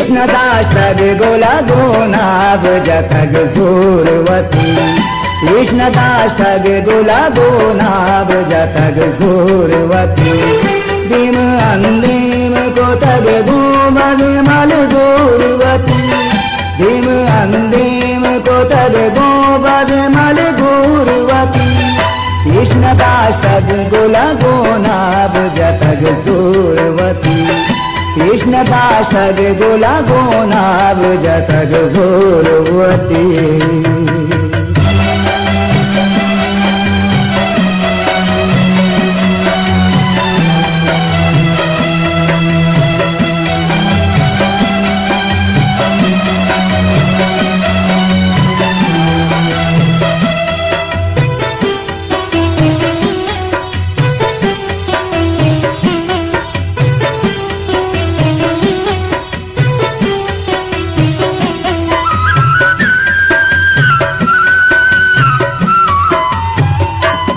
कृष्णदास गोला गोनाभ जथग सूरवती कृष्णदास गोला गोनाभ जथग सूरवती दिम अंदिम को तग गोमद मल गोरवती दिम अंदिम को तग गोमद मल गोरवती कृष्णदास गोला गोनाभ जथग सूरवती कृष्णदास गोला गोनाभ जथग सूरवती।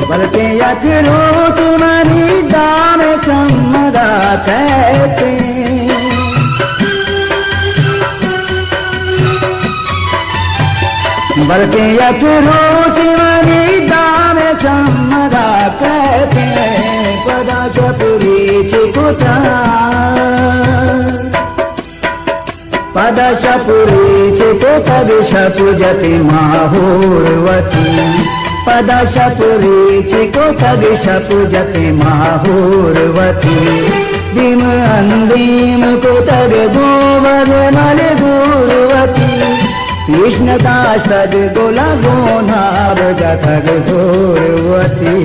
बलके अखरो तुम्हारी दाम चमदा कहते बलके अखरो तुम्हारी दाम चमदा कहते पदा शपुरी चिकुता पदा शपुरी चिकुता शपुजति माहूरवती पद शपुरी चिको तग शपुजति माहूरवती दिम अंदिम को तग गोवर मल गोरवती कृष्णदास गोला गोनाभ जथग सूरवती।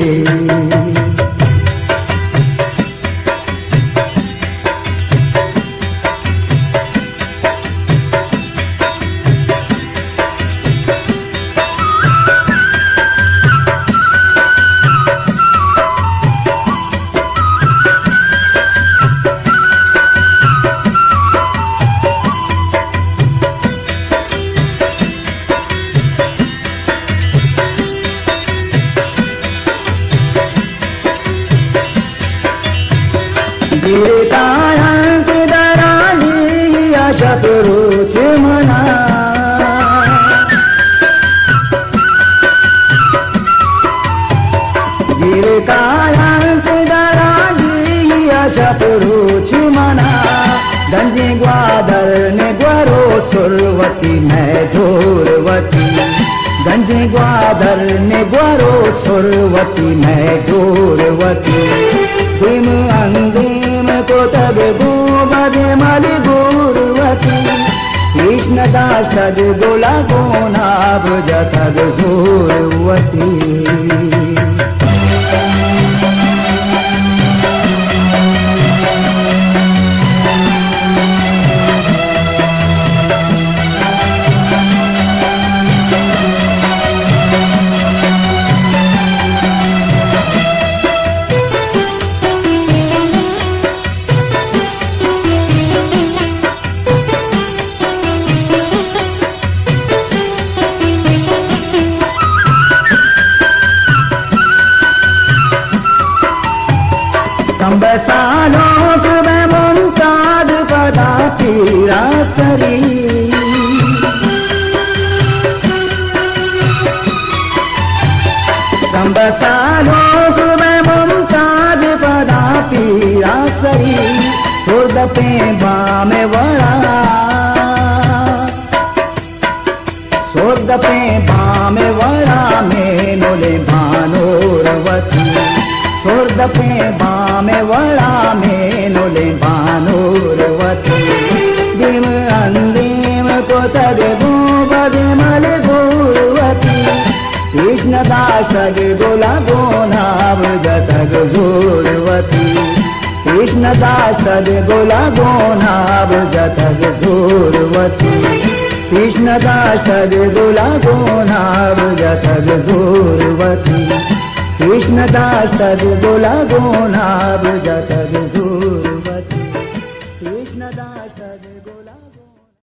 गिरकायांत दराली शतरुच मना गिरकायांत दराली शतरुच मना गंजे ग्वादर ने ग्वरो सुरवती मैं जोरवती गंजे ग्वादर ने ग्वरो सुरवती मैं जोरवती दिम अंदिम को तग गोमद मल गोरवती कृष्णदास गोला गोनाभ जथग सूरवती। संबसालोक में मुमताज पदा तीरा सरी संबसालोक में मुमताज पदा तीरा सरी खुद पे बाम वड़ा खुद पे बाम वड़ा में नोले भानोरवती खुद पे बाम वड़ा में नोले भानोरवती दिम अंदिम को तग गोमद मल गोरवती कृष्णदास गोला गोनाभ जथग सूरवती कृष्णदास गोला गोनाभ जथग सूरवती कृष्णदास गोला गोनाभ जथग सूरवती कृष्णदास गोला गोनाभ जथग